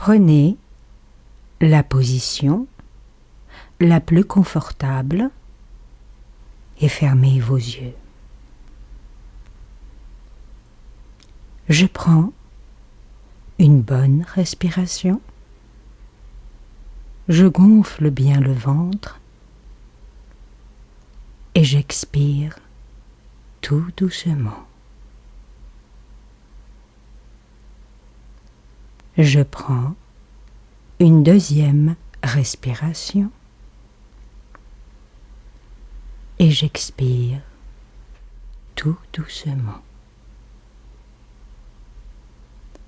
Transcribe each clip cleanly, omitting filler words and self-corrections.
Prenez la position la plus confortable et fermez vos yeux. Je prends une bonne respiration. Je gonfle bien le ventre et j'expire tout doucement. Je prends une deuxième respiration et j'expire tout doucement.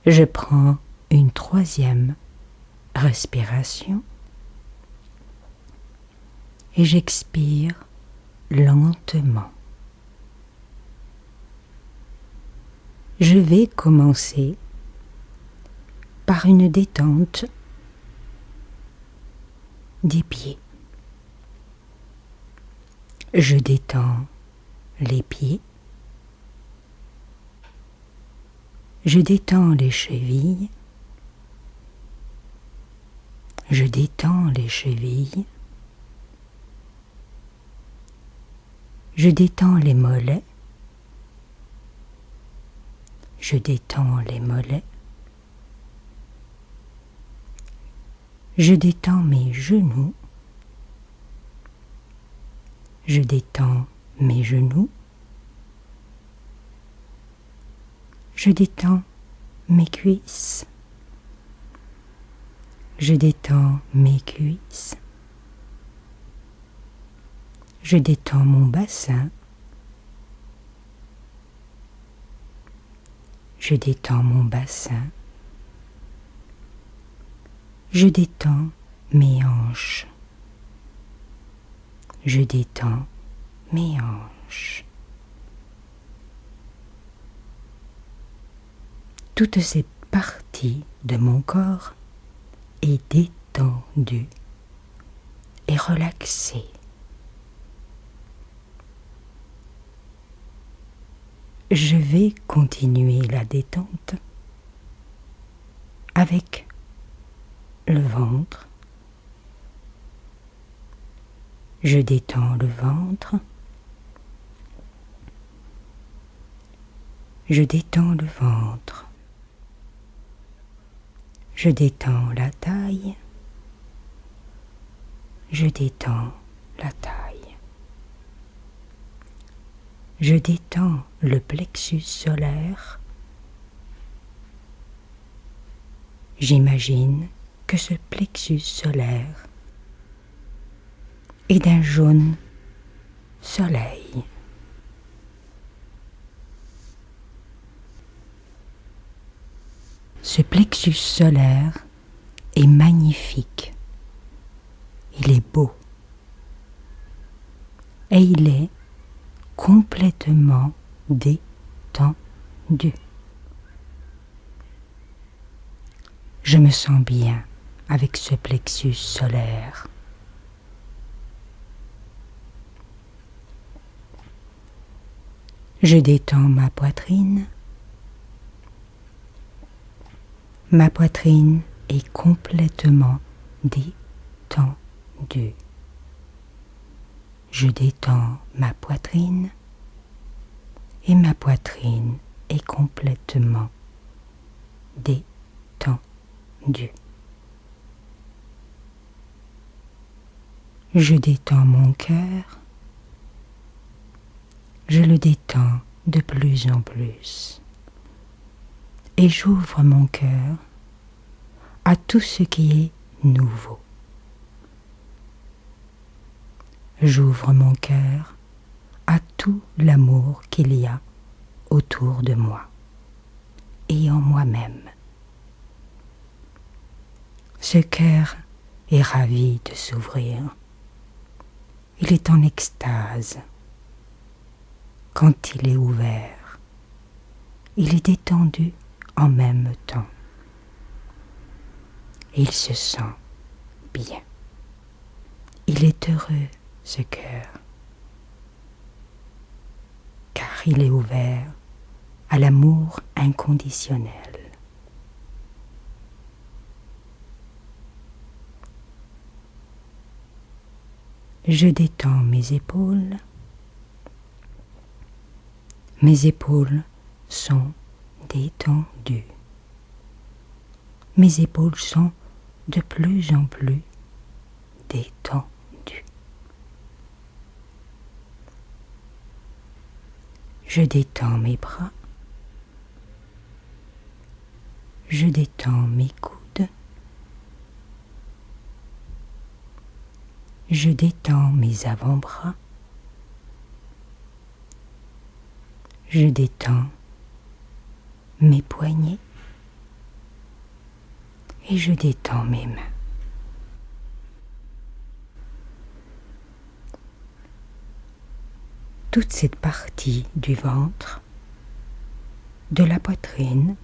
Je prends une troisième respiration et j'expire lentement. Je vais commencer par une détente des pieds. Je détends les pieds. Je détends les chevilles. Je détends les chevilles. Je détends les mollets. Je détends les mollets. Je détends mes genoux. Je détends mes genoux. Je détends mes cuisses. Je détends mes cuisses. Je détends mon bassin. Je détends mon bassin. Je détends mes hanches. Je détends mes hanches. Toute cette partie de mon corps est détendue et relaxée. Je vais continuer la détente avec le ventre. Je détends le ventre. Je détends le ventre. Je détends la taille. Je détends la taille. Je détends le plexus solaire. J'imagine que ce plexus solaire est d'un jaune soleil. Ce plexus solaire est magnifique. Il est beau. Et il est complètement détendu. Je me sens bien avec ce plexus solaire. Je détends ma poitrine. Ma poitrine est complètement détendue. Je détends ma poitrine et ma poitrine est complètement détendue. Je détends mon cœur. Je le détends de plus en plus. Et j'ouvre mon cœur à tout ce qui est nouveau. J'ouvre mon cœur à tout l'amour qu'il y a autour de moi et en moi-même. Ce cœur est ravi de s'ouvrir. Il est en extase. Quand il est ouvert, il est détendu en même temps. Il se sent bien. Il est heureux, ce cœur, car il est ouvert à l'amour inconditionnel. Je détends mes épaules. Mes épaules sont détendues. Mes épaules sont de plus en plus détendues. Je détends mes bras. Je détends mes coudes. Je détends mes avant-bras. Je détends mes poignets et je détends mes mains. Toute cette partie du ventre, de la poitrine,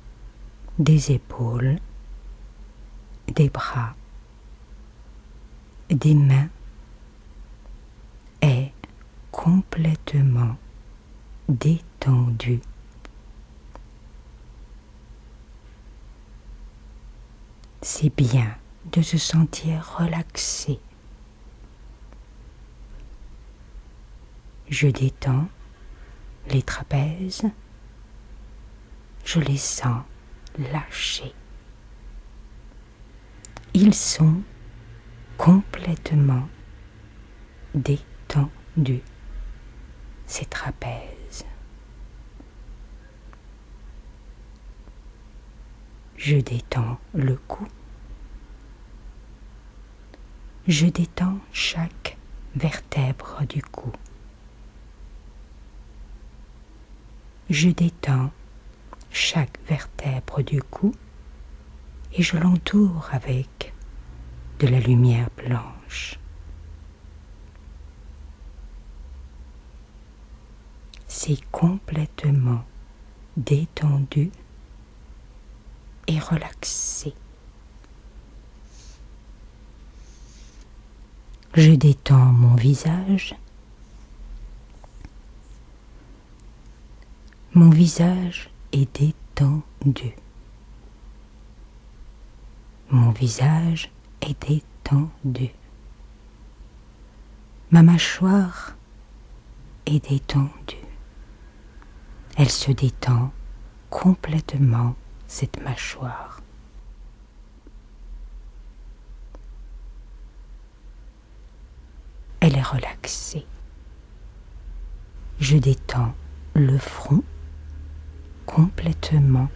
des épaules, des bras, des mains est complètement détendue. C'est bien de se sentir relaxé. Je détends les trapèzes, je les sens lâchés. Ils sont complètement détendus, ces trapèzes. Je détends le cou. Je détends chaque vertèbre du cou. Je détends chaque vertèbre du cou et je l'entoure avec de la lumière blanche. C'est complètement détendu et relaxé. Je détends mon visage. Mon visage est détendu. Mon visage est détendu. Ma mâchoire est détendue. Elle se détend complètement, cette mâchoire. Elle est relaxée. Je détends le front complètement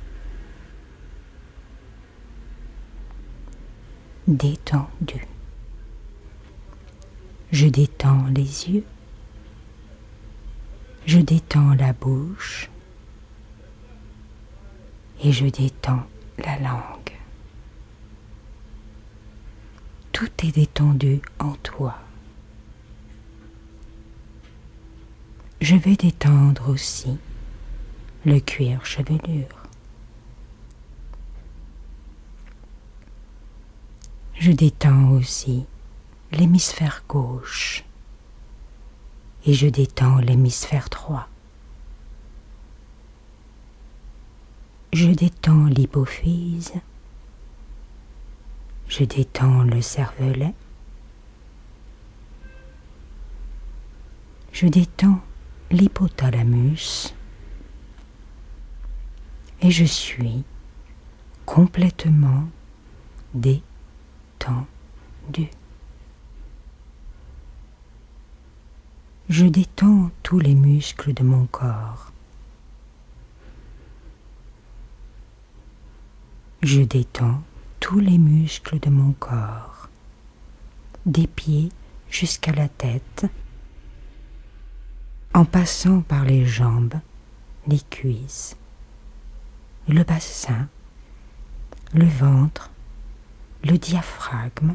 détendu. Je détends les yeux. Je détends la bouche. Et je détends la langue. Tout est détendu en toi. Je vais détendre aussi le cuir chevelure. Je détends aussi l'hémisphère gauche et je détends l'hémisphère droit. Je détends l'hypophyse, je détends le cervelet, je détends l'hypothalamus et je suis complètement détendu. Je détends tous les muscles de mon corps. Je détends tous les muscles de mon corps, des pieds jusqu'à la tête, en passant par les jambes, les cuisses, le bassin, le ventre, le diaphragme,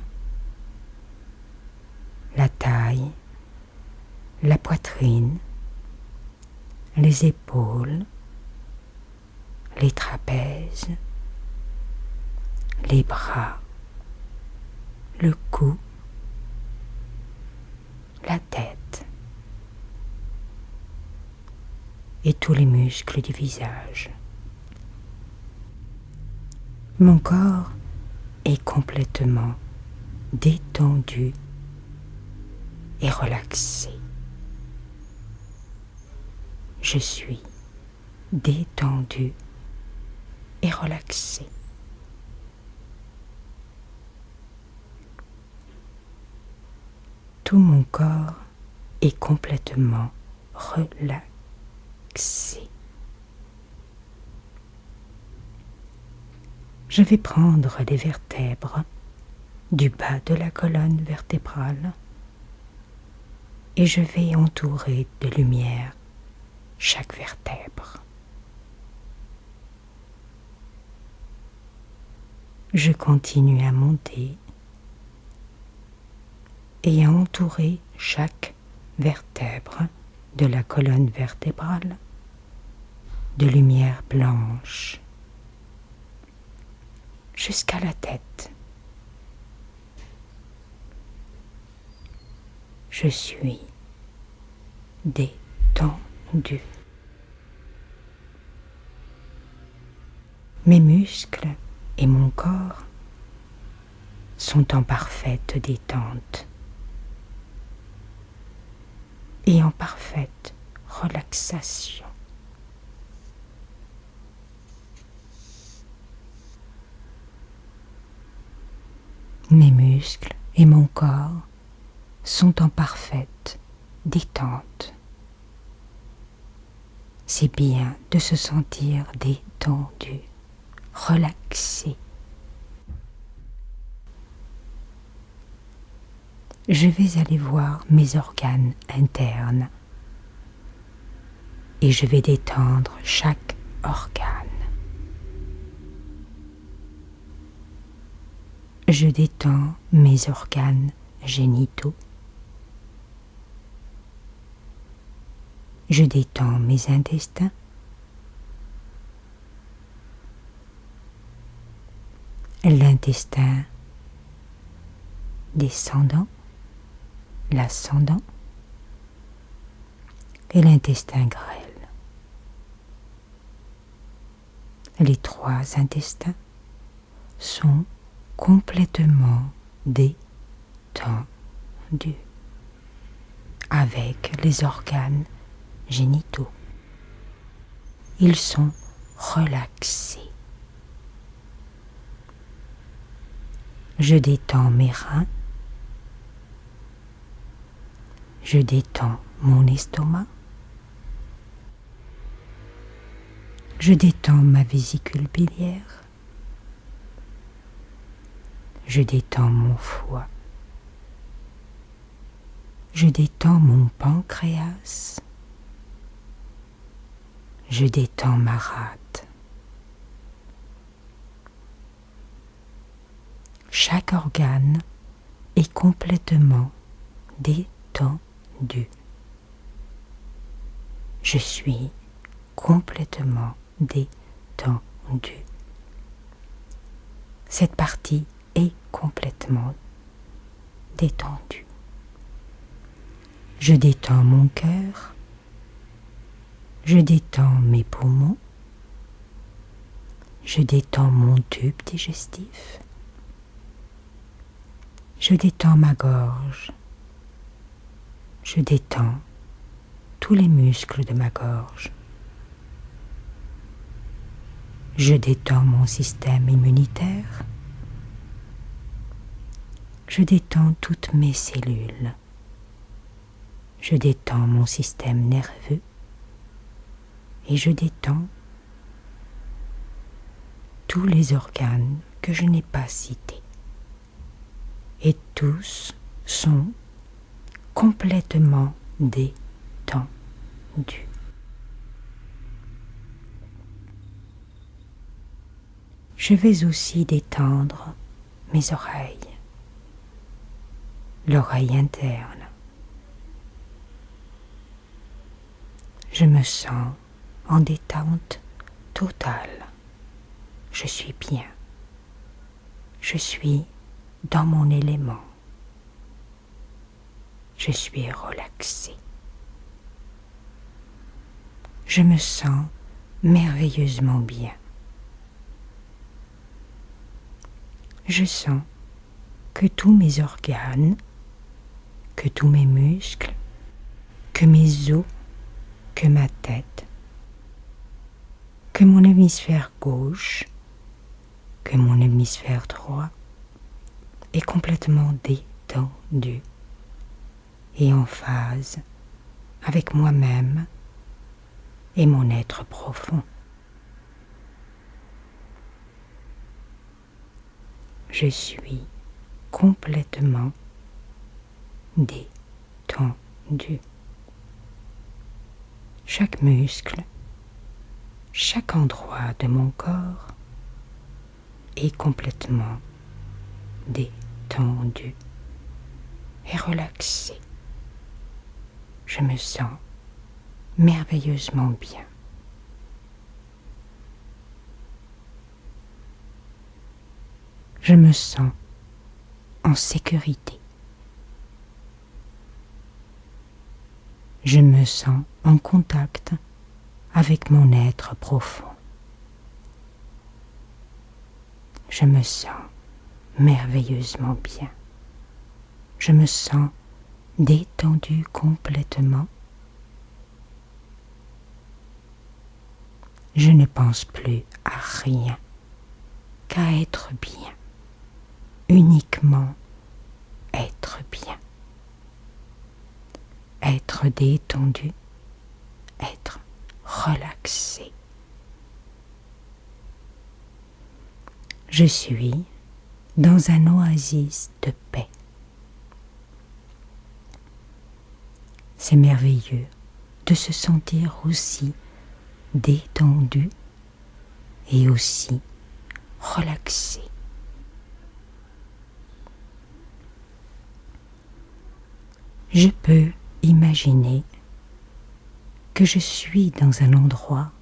la taille, la poitrine, les épaules, les trapèzes, les bras, le cou, la tête et tous les muscles du visage. Mon corps est complètement détendu et relaxé. Je suis détendu et relaxé. Tout mon corps est complètement relaxé. Je vais prendre les vertèbres du bas de la colonne vertébrale et je vais entourer de lumière chaque vertèbre. Je continue à monter et à entourer chaque vertèbre de la colonne vertébrale de lumière blanche jusqu'à la tête. Je suis détendu. Mes muscles et mon corps sont en parfaite détente et en parfaite relaxation. Mes muscles et mon corps sont en parfaite détente. C'est bien de se sentir détendu, relaxé. Je vais aller voir mes organes internes et je vais détendre chaque organe. Je détends mes organes génitaux. Je détends mes intestins. L'intestin descendant, l'ascendant et l'intestin grêle. Les trois intestins sont complètement détendus avec les organes génitaux. Ils sont relaxés. Je détends mes reins. Je détends mon estomac. Je détends ma vésicule biliaire. Je détends mon foie. Je détends mon pancréas. Je détends ma rate. Chaque organe est complètement détendu. Je suis complètement détendu. Cette partie est complètement détendue. Je détends mon cœur. Je détends mes poumons. Je détends mon tube digestif. Je détends ma gorge. Je détends tous les muscles de ma gorge. Je détends mon système immunitaire. Je détends toutes mes cellules. Je détends mon système nerveux. Et je détends tous les organes que je n'ai pas cités. Et tous sont complètement détendus. Je vais aussi détendre mes oreilles, l'oreille interne. Je me sens en détente totale. Je suis bien. Je suis dans mon élément. Je suis relaxé. Je me sens merveilleusement bien. Je sens que tous mes organes, que tous mes muscles, que mes os, que ma tête, que mon hémisphère gauche, que mon hémisphère droit est complètement détendu et en phase avec moi-même et mon être profond. Je suis complètement détendu. Chaque muscle, chaque endroit de mon corps est complètement détendu et relaxé. Je me sens merveilleusement bien. Je me sens en sécurité. Je me sens en contact avec mon être profond. Je me sens merveilleusement bien. Je me sens détendu complètement. Je ne pense plus à rien qu'à être bien, uniquement être bien. Être détendu, être relaxé. Je suis dans un oasis de paix. C'est merveilleux de se sentir aussi détendu et aussi relaxé. Je peux imaginer que je suis dans un endroit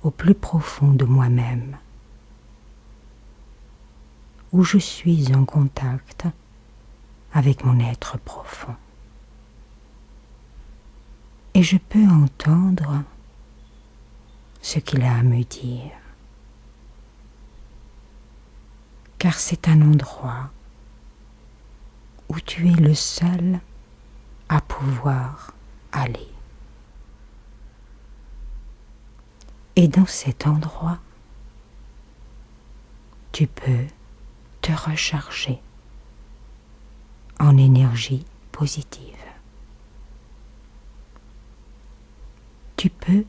au plus profond de moi-même, où je suis en contact avec mon être profond. Et je peux entendre ce qu'il a à me dire, car c'est un endroit où tu es le seul à pouvoir aller. Et dans cet endroit, tu peux te recharger en énergie positive. Tu peux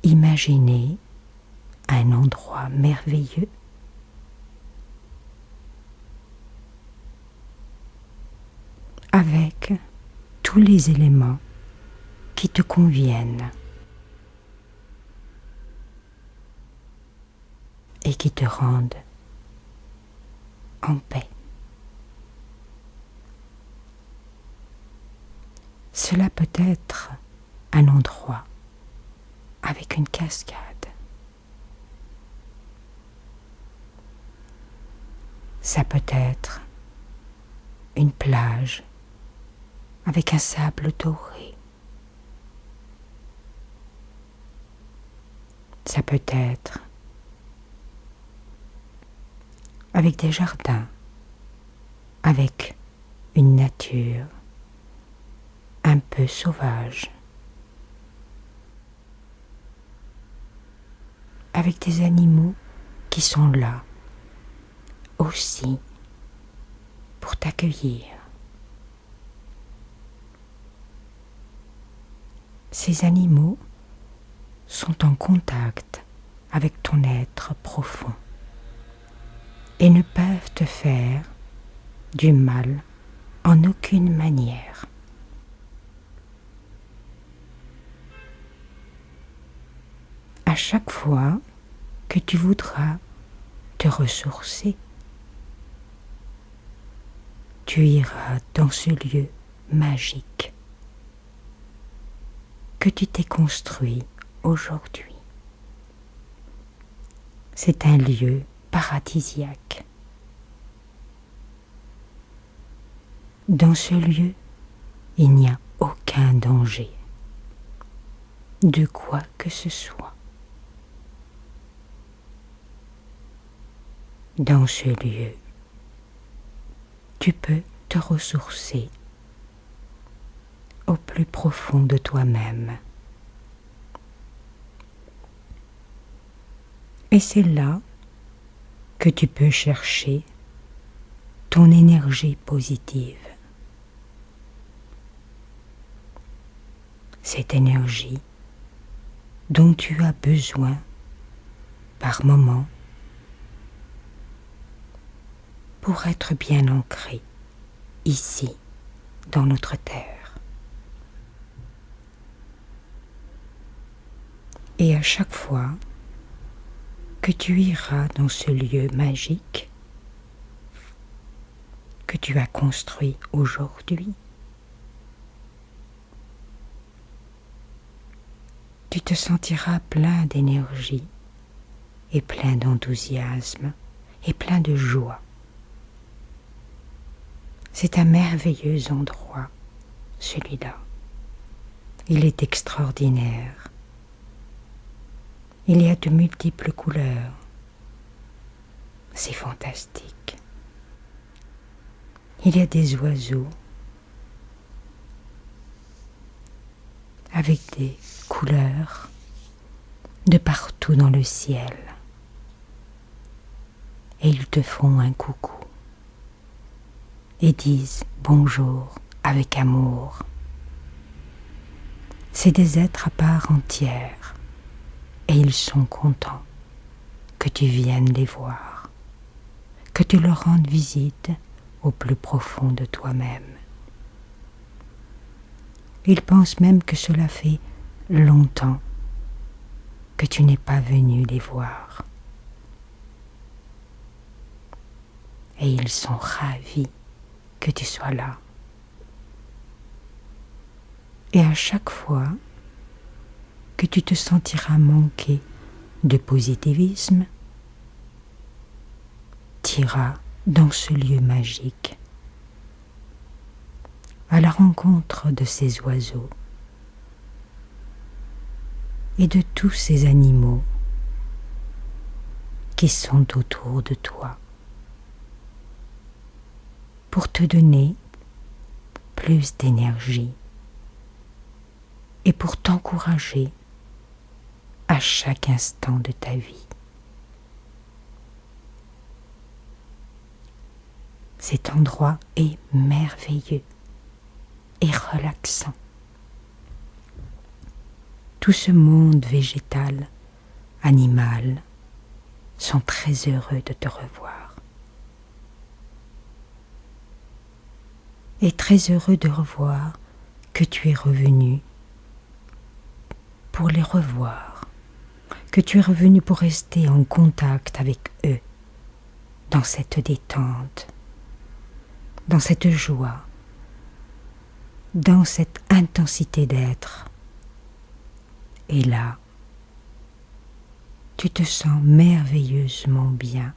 imaginer un endroit merveilleux avec tous les éléments qui te conviennent et qui te rendent en paix. Cela peut être un endroit avec une cascade. Ça peut être une plage avec un sable doré. Ça peut être avec des jardins, avec une nature un peu sauvage, avec des animaux qui sont là aussi pour t'accueillir. Ces animaux sont en contact avec ton être profond et ne peuvent te faire du mal en aucune manière. À chaque fois que tu voudras te ressourcer, tu iras dans ce lieu magique que tu t'es construit aujourd'hui. C'est un lieu paradisiaque. Dans ce lieu, il n'y a aucun danger de quoi que ce soit. Dans ce lieu, tu peux te ressourcer au plus profond de toi-même. Et c'est là que tu peux chercher ton énergie positive. Cette énergie dont tu as besoin par moment pour être bien ancré ici, dans notre terre. Et à chaque fois que tu iras dans ce lieu magique que tu as construit aujourd'hui, tu te sentiras plein d'énergie et plein d'enthousiasme et plein de joie. C'est un merveilleux endroit, celui-là. Il est extraordinaire. Il y a de multiples couleurs. C'est fantastique. Il y a des oiseaux avec des couleurs de partout dans le ciel. Et ils te font un coucou et disent bonjour avec amour. C'est des êtres à part entière et ils sont contents que tu viennes les voir, que tu leur rendes visite au plus profond de toi-même. Ils pensent même que cela fait longtemps que tu n'es pas venu les voir. Et ils sont ravis que tu sois là. Et à chaque fois que tu te sentiras manquer de positivisme, tu iras dans ce lieu magique, à la rencontre de ces oiseaux et de tous ces animaux qui sont autour de toi, pour te donner plus d'énergie et pour t'encourager à chaque instant de ta vie. Cet endroit est merveilleux et relaxant. Tout ce monde végétal, animal, sont très heureux de te revoir. Et très heureux de revoir que tu es revenu pour les revoir, que tu es revenu pour rester en contact avec eux, dans cette détente, dans cette joie, dans cette intensité d'être. Et là, tu te sens merveilleusement bien.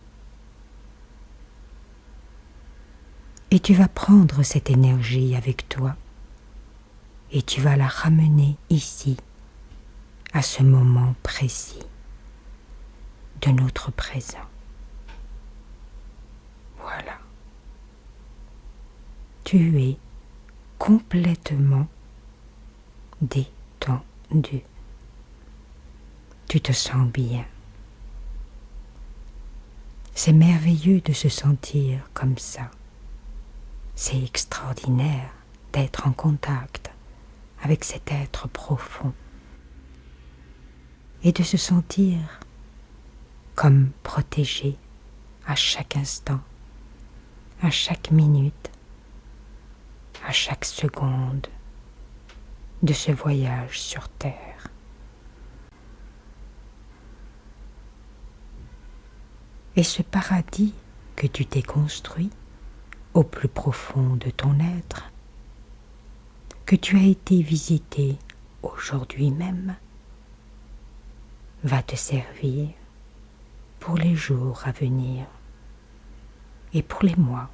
Et tu vas prendre cette énergie avec toi et tu vas la ramener ici, à ce moment précis de notre présent. Voilà. Tu es complètement détendu. Tu te sens bien. C'est merveilleux de se sentir comme ça. C'est extraordinaire d'être en contact avec cet être profond et de se sentir comme protégé à chaque instant, à chaque minute, à chaque seconde de ce voyage sur Terre. Et ce paradis que tu t'es construit au plus profond de ton être, que tu as été visiter aujourd'hui même, va te servir pour les jours à venir et pour les mois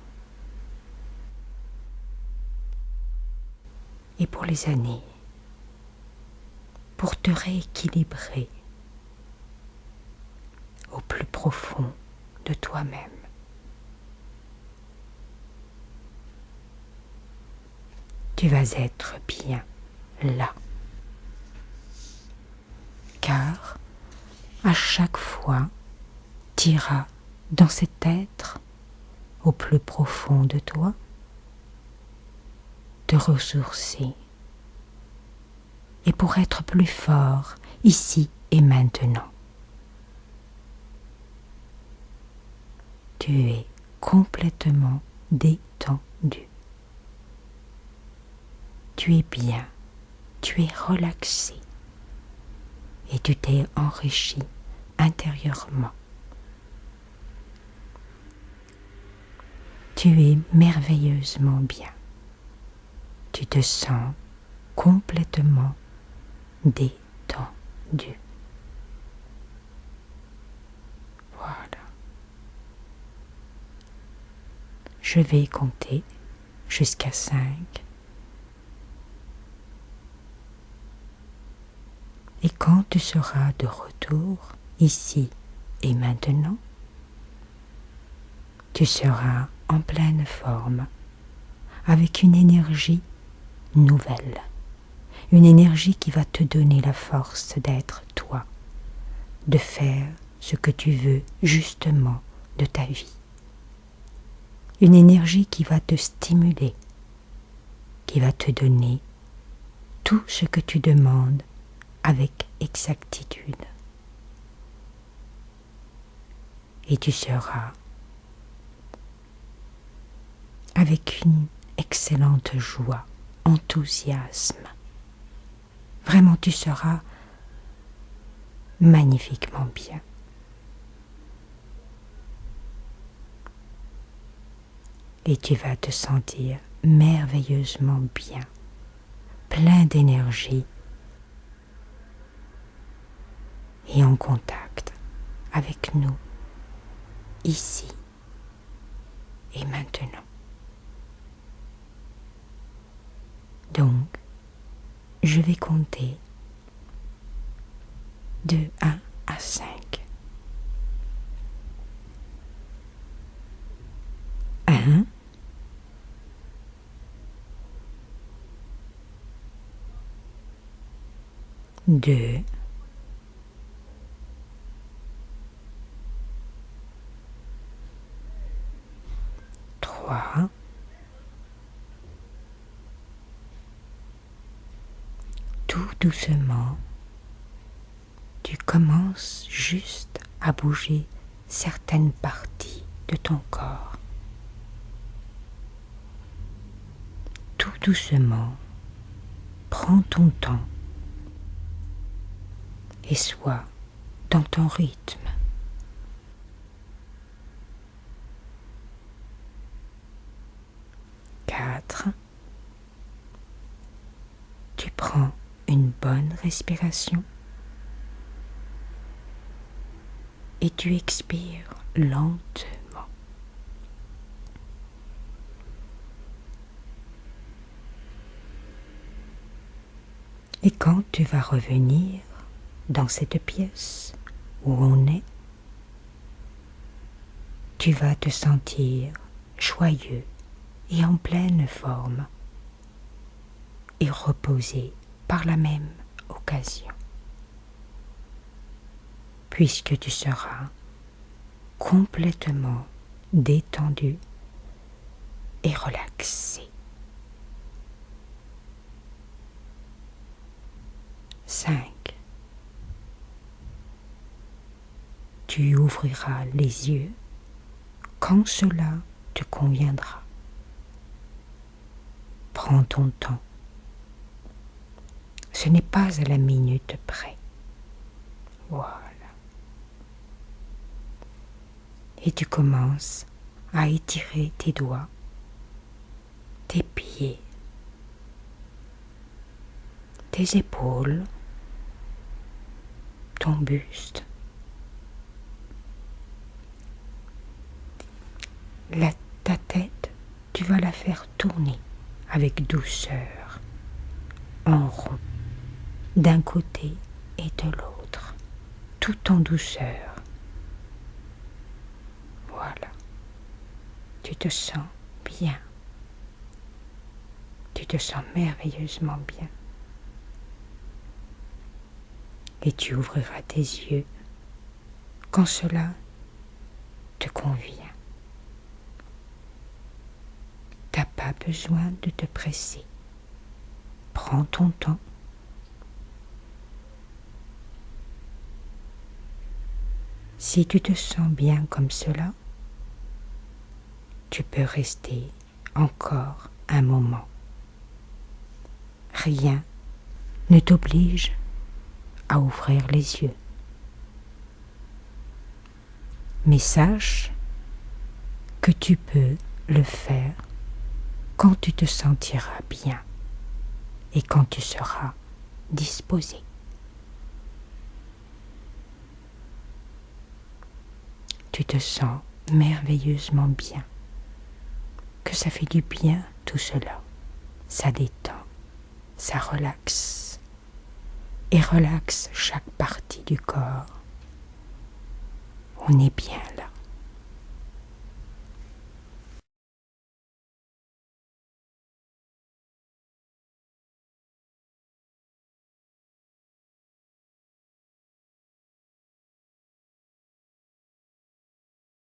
et pour les années, pour te rééquilibrer au plus profond de toi-même. Tu tu vas être bien là. Car à chaque fois, tu iras dans cet être au plus profond de toi, te ressourcer. Et pour être plus fort ici et maintenant, tu es complètement détendu. Tu es bien, tu es relaxé et tu t'es enrichi intérieurement. Tu es merveilleusement bien. Tu te sens complètement détendu. Voilà. Je vais compter jusqu'à 5. Et quand tu seras de retour ici et maintenant, tu seras en pleine forme, avec une énergie nouvelle, une énergie qui va te donner la force d'être toi, de faire ce que tu veux justement de ta vie. Une énergie qui va te stimuler, qui va te donner tout ce que tu demandes avec exactitude. Et tu seras avec une excellente joie, enthousiasme. Vraiment, tu seras magnifiquement bien. Et tu vas te sentir merveilleusement bien, plein d'énergie et en contact avec nous, ici et maintenant. Donc, je vais compter de 1 à 5. 1, 2, 3, tout doucement, tu commences juste à bouger certaines parties de ton corps. Tout doucement, prends ton temps et sois dans ton rythme. 4, tu prends une bonne respiration et tu expires lentement. Et quand tu vas revenir dans cette pièce où on est, tu vas te sentir joyeux et en pleine forme et reposé par la même occasion, puisque tu seras complètement détendu et relaxé. 5. Tu ouvriras les yeux quand cela te conviendra. Prends ton temps. Ce n'est pas à la minute près. Voilà. Et tu commences à étirer tes doigts, tes pieds, tes épaules, ton buste, ta tête, tu vas la faire tourner avec douceur, en rond, d'un côté et de l'autre, tout en douceur. Voilà, tu te sens bien, tu tu te sens merveilleusement bien. Et tu ouvriras tes yeux quand cela te convient. T'as pas besoin de te presser. Prends ton temps. Si tu te sens bien comme cela, tu peux rester encore un moment. Rien ne t'oblige à ouvrir les yeux. Mais sache que tu peux le faire quand tu te sentiras bien et quand tu seras disposé. Tu te sens merveilleusement bien, que ça fait du bien tout cela. Ça détend, ça relaxe et relaxe chaque partie du corps. On est bien là.